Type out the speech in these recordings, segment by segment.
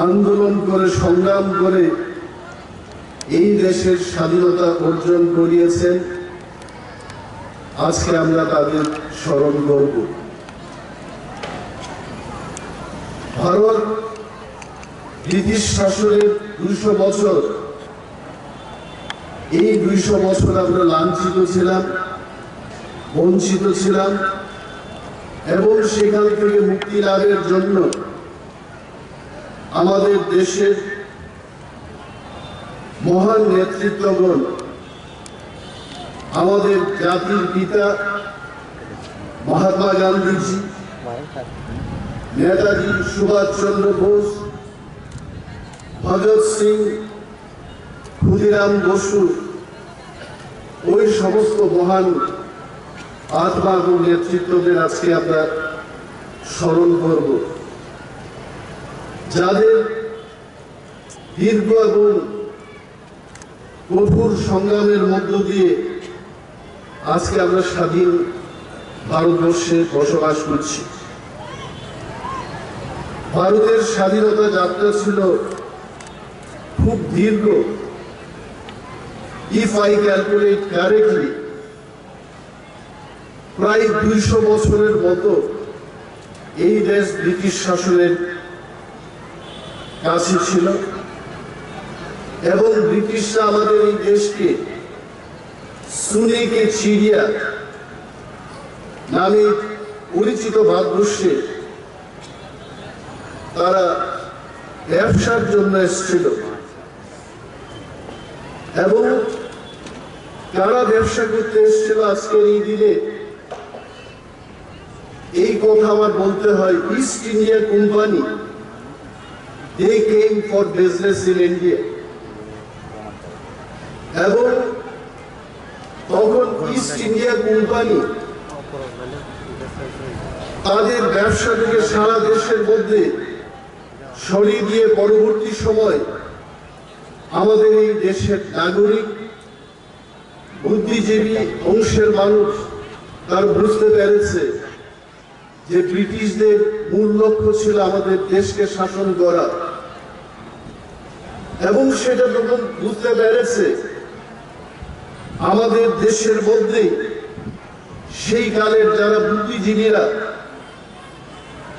আন্দোলন করে সংগ্রাম করে এই দেশের স্বাধীনতা অর্জন করিয়েছেন। আজকে আমরা তাদের স্মরণ করব। ভারত ব্রিটিশ শাসনের 200 বছর, এই 200 বছর আমরা লাঞ্ছিত ছিলাম, বঞ্চিত ছিলাম এবং সেখান থেকে মুক্তি লাভের জন্য আমাদের দেশের মহান নেতৃত্বগণ, আমাদের জাতির পিতা মহাত্মা গান্ধীজি, নেতাজি সুভাষচন্দ্র বোস, ভগৎ সিং, ক্ষুদিরাম বসু, ওই সমস্ত মহান আত্মা এবং নেতৃত্বদের আজকে আমরা স্মরণ করব, যাদের দীর্ঘ এবং কঠোর সংগ্রামের মধ্য দিয়ে আজকে আমরা স্বাধীন ভারতবর্ষে বসবাস করছি। ভারতের স্বাধীনতা যাত্রা ছিল খুব দীর্ঘ। ইফ আই ক্যালকুলেট কারেক্টলি, প্রায় 200 বছরের মতো এই দেশ ব্রিটিশ শাসনের কাছে ছিল এবং ব্রিটিশরা আমাদের এই দেশকে সুনেকে চিড়িয়া নামে পরিচিত ভারতবর্ষে তারা ব্যবসার জন্য এসেছিল এবং কারা ব্যবসা করতে এসেছিল আজকের এই দিনে, এই কথা আমার বলতে হয়। East India company, they came for business in India এবং তখন ইস্ট ইন্ডিয়া কোম্পানি তাদের ব্যবসাটাকে সারা দেশের মধ্যে ছড়িয়ে দিয়ে পরবর্তী সময় আমাদের এই দেশের নাগরিক বুদ্ধিজীবী অংশের মানুষ তার বুঝতে পেরেছে যে ব্রিটিশদের মূল লক্ষ্য ছিল আমাদের দেশকে শাসন করা এবং সেটা যখন বুঝতে পেরেছে আমাদের দেশের মধ্যে সেই কালের যারা বুদ্ধিজীবীরা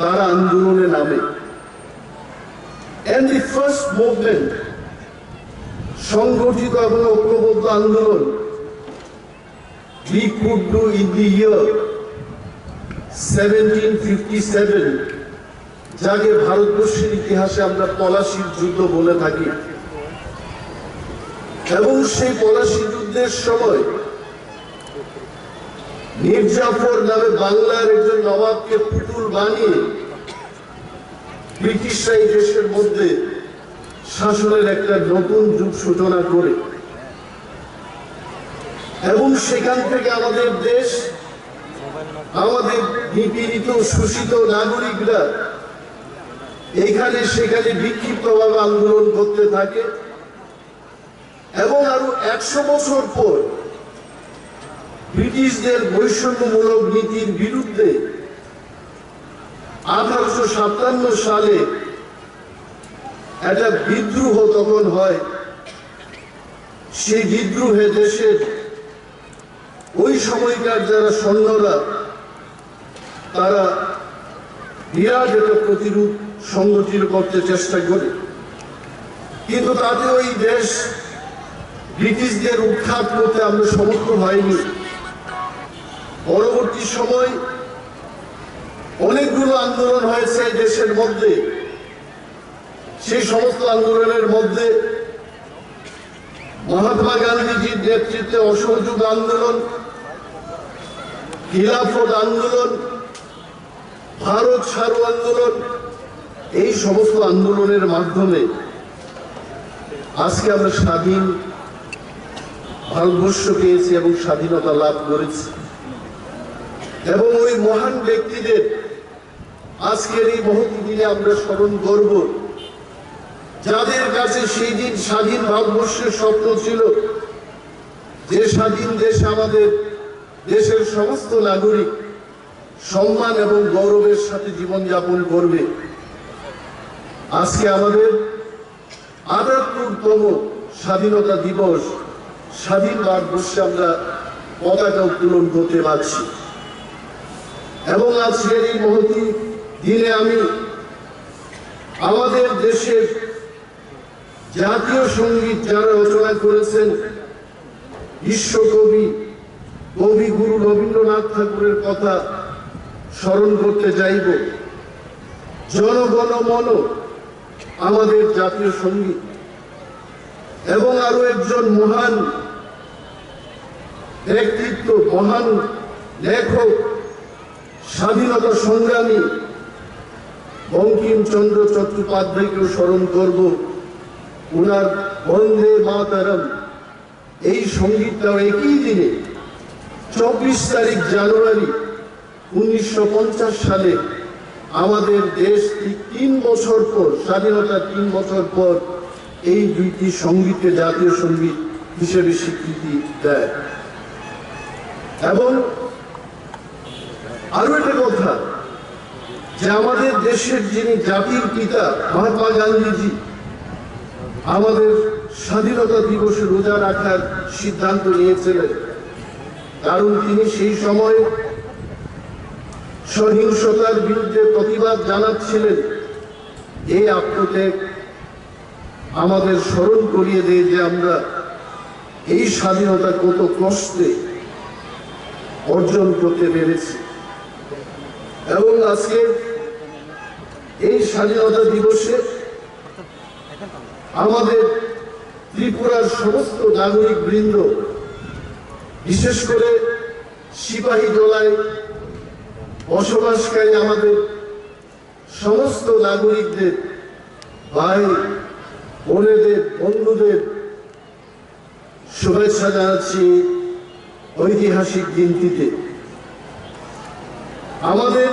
তারা আন্দোলনে নামে। And the first movement, সংগঠিত এবং ঐক্যবদ্ধ আন্দোলন, we could do in the year 1757, যাকে ভারতবর্ষের ইতিহাসে আমরা পলাশির যুদ্ধ বলে থাকি। এবং সেই পলাশি যুদ্ধের সময় মীর জাফর নামে বাংলার একজন নবাবকে পুতুল বানিয়ে ব্রিটিশরা এই দেশের মধ্যে শাসনের একটা নতুন যুগ সূচনা করে এবং সেখান থেকে আমাদের দেশ, আমাদের নিপীড়িত শোষিত নাগরিকরা এখানে সেখানে বিক্ষিপ্তভাবে আন্দোলন করতে থাকে এবং আরো 100 বছর পর ব্রিটিশদের বৈষম্যমূলক নীতির বিরুদ্ধে 1857 সালে একটা বিদ্রোহ তখন হয়। সেই বিদ্রোহে দেশের ওই সময়কার যারা সৈন্যরা তারা বিরাট একটা প্রতিরোধ সংগঠিত করতে চেষ্টা করে, কিন্তু তাতে ওই দেশ ব্রিটিশদের উৎখাত করতে আমরা সমর্থ হয়নি। পরবর্তী সময় অনেকগুলো আন্দোলন হয়েছে দেশের মধ্যে। সেই সমস্ত আন্দোলনের মধ্যে মহাত্মা গান্ধীজির নেতৃত্বে অসহযোগ আন্দোলন, খিলাফত আন্দোলন, ভারত ছাড়ো আন্দোলন, এই সমস্ত আন্দোলনের মাধ্যমে আজকে আমরা স্বাধীন ভারতবর্ষ পেয়েছি এবং স্বাধীনতা লাভ করেছি। এবং ওই মহান ব্যক্তিদের আজকের এই মহৎ দিনে আমরা স্মরণ করব, যাদের কাছে সেই দিন স্বাধীন ভারতবর্ষের স্বপ্ন ছিল যে স্বাধীন দেশ আমাদের দেশের সমস্ত নাগরিক সম্মান এবং গৌরবের সাথে জীবনযাপন করবে। আজকে আমাদের ৭৮তম স্বাধীনতা দিবস, স্বাধীন ভারতবর্ষে আমরা পতাকা উত্তোলন করতে পারছি। এবং আজকের এই মহতী দিনে আমি আমাদের দেশের জাতীয় সঙ্গীত যারা রচনা করেছেন বিশ্বকবি কবিগুরু রবীন্দ্রনাথ ঠাকুরের কথা স্মরণ করতে চাইব। জনগণ মন আমাদের জাতীয় সঙ্গীত। এবং আরো একজন মহান ব্যক্তিত্ব, মহান লেখক, স্বাধীনতা সংগ্রামী বঙ্কিমচন্দ্র চট্টোপাধ্যায়কেও স্মরণ করব। ওনার বন্দে মাতরম এই সঙ্গীতটাও একই দিনে 24 তারিখ জানুয়ারি 1950 সালে আমাদের দেশ ঠিক 3 বছর পর, স্বাধীনতার 3 বছর পর এই দুইটি সঙ্গীতকে জাতীয় সঙ্গীত হিসেবে স্বীকৃতি দেয়। এবং আরো একটা কথা, যে আমাদের দেশের যিনি জাতির পিতা মহাত্মা গান্ধীজি আমাদের স্বাধীনতা দিবসে রোজা রাখার সিদ্ধান্ত নিয়েছিলেন, কারণ তিনি সেই সময় সহিংসতার বিরুদ্ধে প্রতিবাদ জানাচ্ছিলেন। এই আত্মত্যাগ আমাদের স্মরণ করিয়ে দেয় যে আমরা এই স্বাধীনতা কত কষ্টে অর্জন করতে পেরেছি। এবং আজকে এই স্বাধীনতা দিবসে আমাদের ত্রিপুরার সমস্ত নাগরিক বৃন্দ, বিশেষ করে সিপাহী জলায় বসবাসকারী আমাদের সমস্ত নাগরিকদের, ভাই বোনেদের, বন্ধুদের শুভেচ্ছা জানাচ্ছি ঐতিহাসিক দিনটিতে। আমাদের